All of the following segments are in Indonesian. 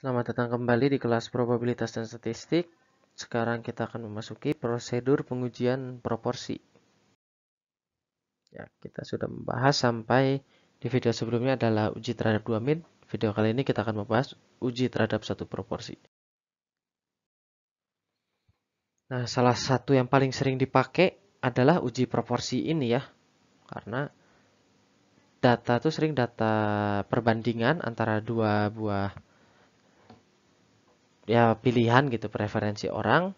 Selamat datang kembali di kelas probabilitas dan statistik. Sekarang kita akan memasuki prosedur pengujian proporsi. Ya, kita sudah membahas sampai di video sebelumnya adalah uji terhadap 2 min. Video kali ini kita akan membahas uji terhadap satu proporsi. Nah, salah satu yang paling sering dipakai adalah uji proporsi ini ya. Karena data itu sering data perbandingan antara dua buah ya pilihan gitu, preferensi orang.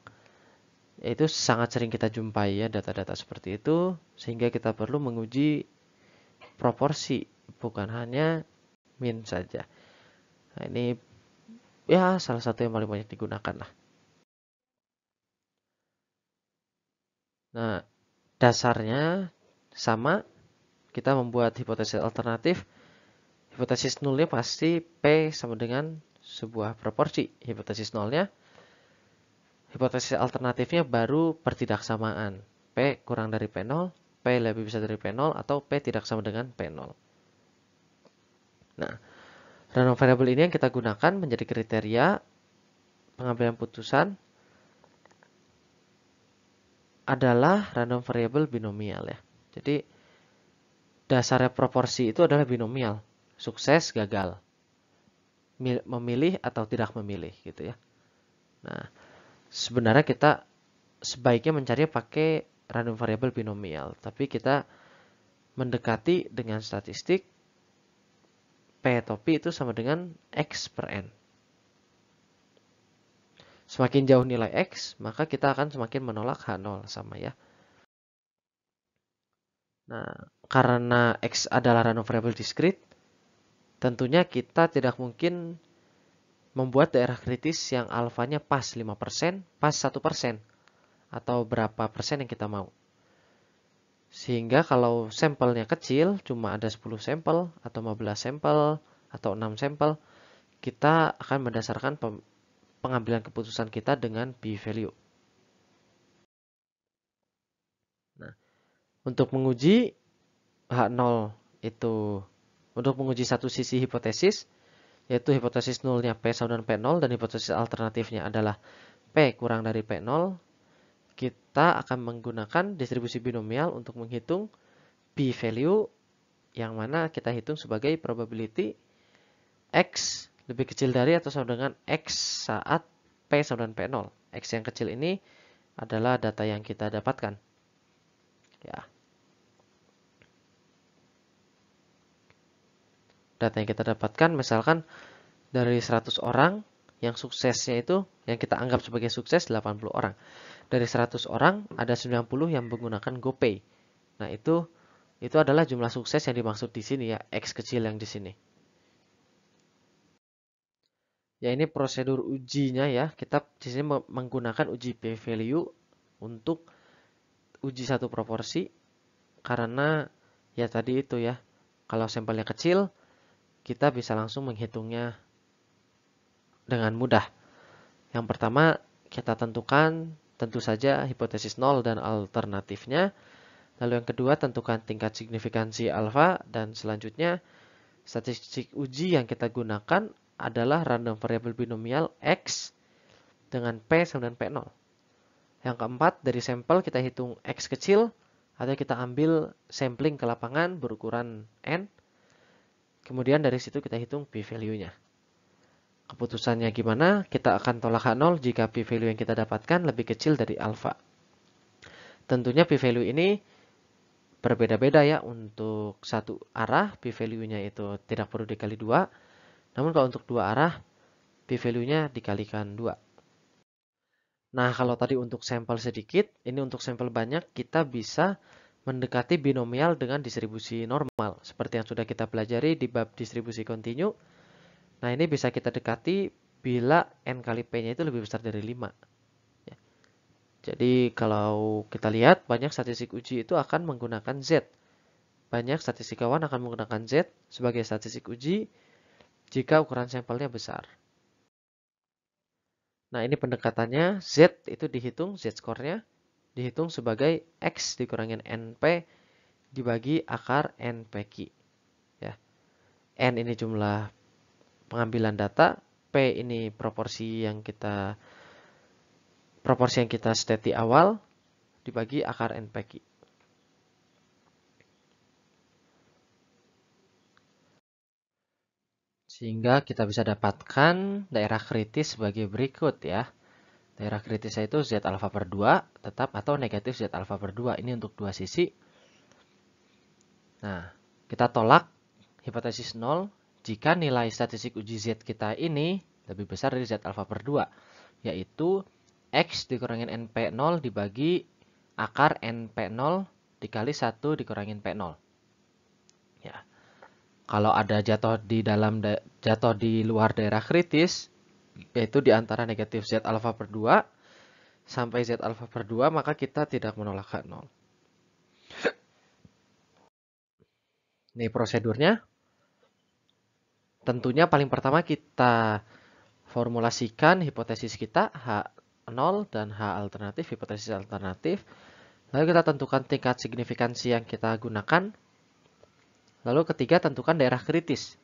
Itu sangat sering kita jumpai ya data-data seperti itu, sehingga kita perlu menguji proporsi, bukan hanya min saja. Nah, ini ya salah satu yang paling banyak digunakan lah. Nah, dasarnya sama, kita membuat hipotesis alternatif. Hipotesis nolnya pasti P sama dengan sebuah proporsi. Hipotesis nolnya, hipotesis alternatifnya baru pertidaksamaan. P kurang dari P0, P lebih besar dari P0, atau P tidak sama dengan P0. Nah, random variable ini yang kita gunakan menjadi kriteria pengambilan putusan adalah random variable binomial ya. Jadi dasarnya proporsi itu adalah binomial. Sukses, gagal. Memilih atau tidak memilih gitu ya. Nah, sebenarnya kita sebaiknya mencari pakai random variable binomial. Tapi kita mendekati dengan statistik P atau P itu sama dengan X per N. Semakin jauh nilai X, maka kita akan semakin menolak H0 sama ya. Nah, karena X adalah random variable discrete, tentunya kita tidak mungkin membuat daerah kritis yang alfanya pas 5%, pas 1%, atau berapa persen yang kita mau. Sehingga kalau sampelnya kecil, cuma ada 10 sampel, atau 15 sampel, atau 6 sampel, kita akan mendasarkan pengambilan keputusan kita dengan p-value. Nah, untuk menguji H0 itu, untuk menguji satu sisi hipotesis, yaitu hipotesis nolnya P sama dengan P0 dan hipotesis alternatifnya adalah P kurang dari P0, kita akan menggunakan distribusi binomial untuk menghitung p-value yang mana kita hitung sebagai probability X lebih kecil dari atau sama dengan X saat P sama dengan P0. X yang kecil ini adalah data yang kita dapatkan. Ya. Data yang kita dapatkan misalkan dari 100 orang yang suksesnya itu yang kita anggap sebagai sukses 80 orang. Dari 100 orang ada 90 yang menggunakan GoPay. Nah, itu adalah jumlah sukses yang dimaksud di sini ya, X kecil yang di sini. Ya, ini prosedur ujinya ya. Kita di sini menggunakan uji p-value untuk uji satu proporsi karena ya tadi itu ya. Kalau sampelnya kecil, kita bisa langsung menghitungnya dengan mudah. Yang pertama, kita tentukan tentu saja hipotesis nol dan alternatifnya. Lalu yang kedua, tentukan tingkat signifikansi alfa. Dan selanjutnya, statistik uji yang kita gunakan adalah random variable binomial X dengan P sama dengan P0. Yang keempat, dari sampel kita hitung X kecil, atau kita ambil sampling ke lapangan berukuran N. Kemudian dari situ kita hitung p-value-nya. Keputusannya gimana? Kita akan tolak H0 jika p-value yang kita dapatkan lebih kecil dari alfa. Tentunya p-value ini berbeda-beda ya. Untuk satu arah, p-value-nya itu tidak perlu dikali 2. Namun kalau untuk dua arah, p-value-nya dikalikan 2. Nah, kalau tadi untuk sampel sedikit, ini untuk sampel banyak, kita bisa mendekati binomial dengan distribusi normal. Seperti yang sudah kita pelajari di bab distribusi kontinu. Nah, ini bisa kita dekati bila N kali P-nya itu lebih besar dari 5. Ya. Jadi, kalau kita lihat, banyak statistik uji itu akan menggunakan Z. Banyak statistikawan akan menggunakan Z sebagai statistik uji jika ukuran sampelnya besar. Nah, ini pendekatannya. Z itu dihitung, Z-score-nya dihitung sebagai X dikurangin NP dibagi akar NPQ. Ya. N ini jumlah pengambilan data, P ini proporsi yang kita state di awal dibagi akar NPQ. Sehingga kita bisa dapatkan daerah kritis sebagai berikut ya. Daerah kritisnya itu Z alfa per 2 tetap atau negatif Z alfa per 2. Ini untuk dua sisi. Nah, kita tolak hipotesis 0 jika nilai statistik uji Z kita ini lebih besar dari Z alfa per 2. Yaitu X dikurangin NP0 dibagi akar NP0 dikali 1 dikurangin P0. Ya. Kalau ada jatuh di luar daerah kritis, yaitu di antara negatif Z alfa per 2 sampai Z alfa per 2, maka kita tidak menolak H0. Ini prosedurnya. Tentunya paling pertama kita formulasikan hipotesis kita H0 dan H alternatif, hipotesis alternatif. Lalu kita tentukan tingkat signifikansi yang kita gunakan. Lalu ketiga, tentukan daerah kritis.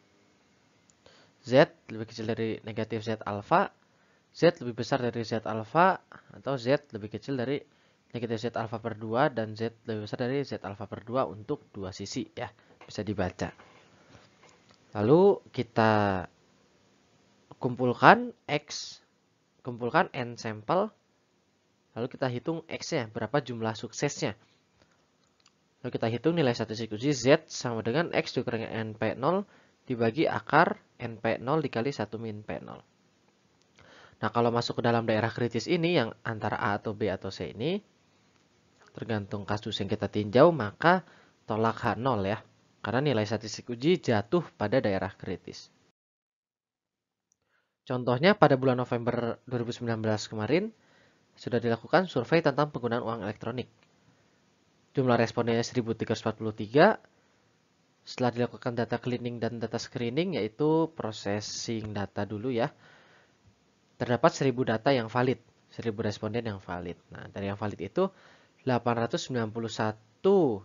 Z lebih kecil dari negatif Z alfa, Z lebih besar dari Z alfa, atau Z lebih kecil dari negatif Z alfa per 2, dan Z lebih besar dari Z alfa per 2 untuk dua sisi ya. Bisa dibaca. Lalu kita kumpulkan N sampel, lalu kita hitung X-nya, berapa jumlah suksesnya. Lalu kita hitung nilai statistik uji Z sama dengan X dikurangi NP0 dibagi akar NP0 dikali 1 min P0. Nah, kalau masuk ke dalam daerah kritis ini yang antara A atau B atau C ini, tergantung kasus yang kita tinjau, maka tolak H0 ya. Karena nilai statistik uji jatuh pada daerah kritis. Contohnya pada bulan November 2019 kemarin, sudah dilakukan survei tentang penggunaan uang elektronik. Jumlah respondennya 1343. Setelah dilakukan data cleaning dan data screening, yaitu processing data dulu ya, terdapat 1000 data yang valid, 1000 responden yang valid. Nah, dari yang valid itu 891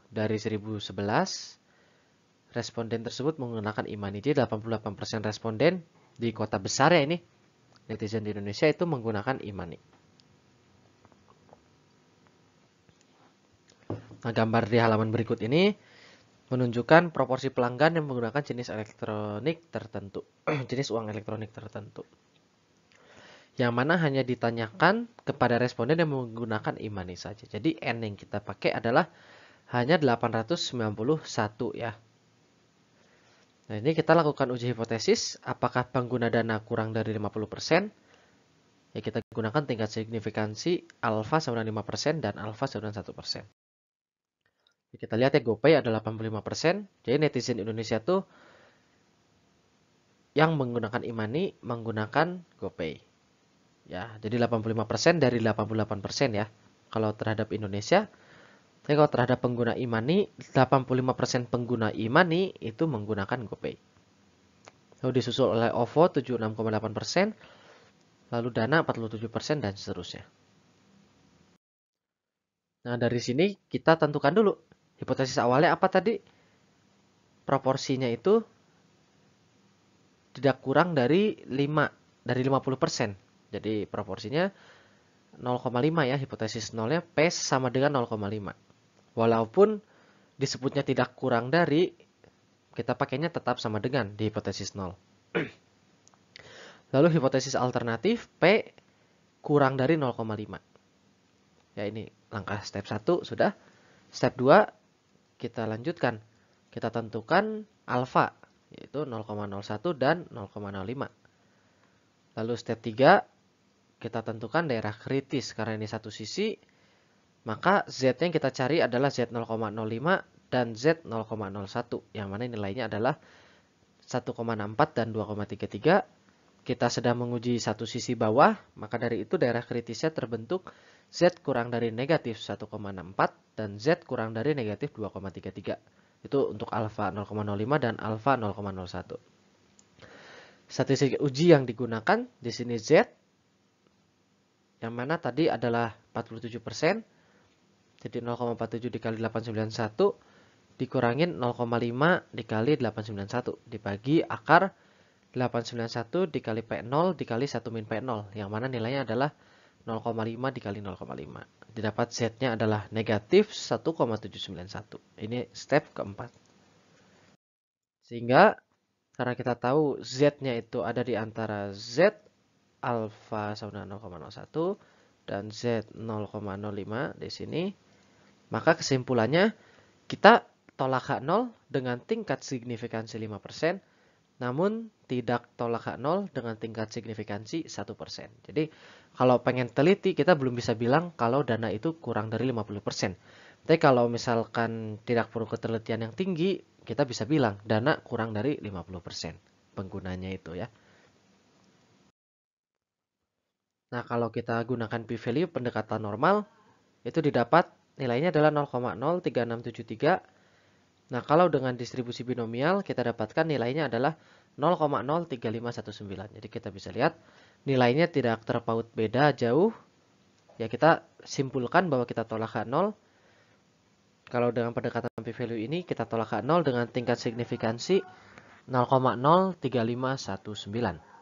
dari 1011 responden tersebut menggunakan e-money. Jadi 88% responden di kota besar ya ini, netizen di Indonesia itu menggunakan e-money. Nah, gambar di halaman berikut ini menunjukkan proporsi pelanggan yang menggunakan jenis elektronik tertentu, jenis uang elektronik tertentu. Yang mana hanya ditanyakan kepada responden yang menggunakan e-money saja. Jadi N yang kita pakai adalah hanya 891 ya. Nah, ini kita lakukan uji hipotesis, apakah pengguna dana kurang dari 50%? Ya, kita gunakan tingkat signifikansi alfa sama dengan 5% dan alfa sama dengan 1%. Kita lihat ya, GoPay ada 85%. Jadi netizen Indonesia tuh yang menggunakan e-money menggunakan GoPay. Ya, jadi 85% dari 88% ya. Kalau terhadap Indonesia, tapi kalau terhadap pengguna e-money, 85% pengguna e-money itu menggunakan GoPay. Lalu disusul oleh OVO 76,8%, lalu Dana 47% dan seterusnya. Nah, dari sini kita tentukan dulu hipotesis awalnya apa tadi? Proporsinya itu tidak kurang dari 50%. Jadi proporsinya 0,5 ya, hipotesis 0-nya P sama dengan 0,5. Walaupun disebutnya tidak kurang dari, kita pakainya tetap sama dengan di hipotesis 0. Lalu hipotesis alternatif P kurang dari 0,5. Ya, ini langkah step 1 sudah. Step 2 kita lanjutkan. Kita tentukan alfa, yaitu 0,01 dan 0,05. Lalu step 3 kita tentukan daerah kritis. Karena ini satu sisi, maka Z yang kita cari adalah Z 0,05 dan Z 0,01. Yang mana nilainya adalah 1,64 dan 2,33. Kita sedang menguji satu sisi bawah, maka dari itu daerah kritisnya terbentuk Z kurang dari negatif 1,64 dan Z kurang dari negatif 2,33. Itu untuk alfa 0,05 dan alfa 0,01. Statistik uji yang digunakan di sini Z, yang mana tadi adalah 47%, jadi 0,47 dikali 891 dikurangin 0,5 dikali 891 dibagi akar 891 dikali P0 dikali 1 min P0, yang mana nilainya adalah 0,5 dikali 0,5. Didapat Z-nya adalah negatif 1,791. Ini step keempat. Sehingga karena kita tahu Z-nya itu ada di antara Z alfa sama dengan 0,01 dan Z 0,05 di sini, maka kesimpulannya kita tolak H0 dengan tingkat signifikansi 5%, namun tidak tolak H0 dengan tingkat signifikansi 1%. Jadi kalau pengen teliti kita belum bisa bilang kalau dana itu kurang dari 50%. Tapi kalau misalkan tidak perlu ketelitian yang tinggi, kita bisa bilang dana kurang dari 50% penggunanya itu ya. Nah, kalau kita gunakan p-value pendekatan normal, itu didapat nilainya adalah 0,03673. Nah, kalau dengan distribusi binomial, kita dapatkan nilainya adalah 0,03519. Jadi kita bisa lihat nilainya tidak terpaut beda jauh. Ya, kita simpulkan bahwa kita tolak H0. Kalau dengan pendekatan p-value ini, kita tolak H0 dengan tingkat signifikansi 0,03519.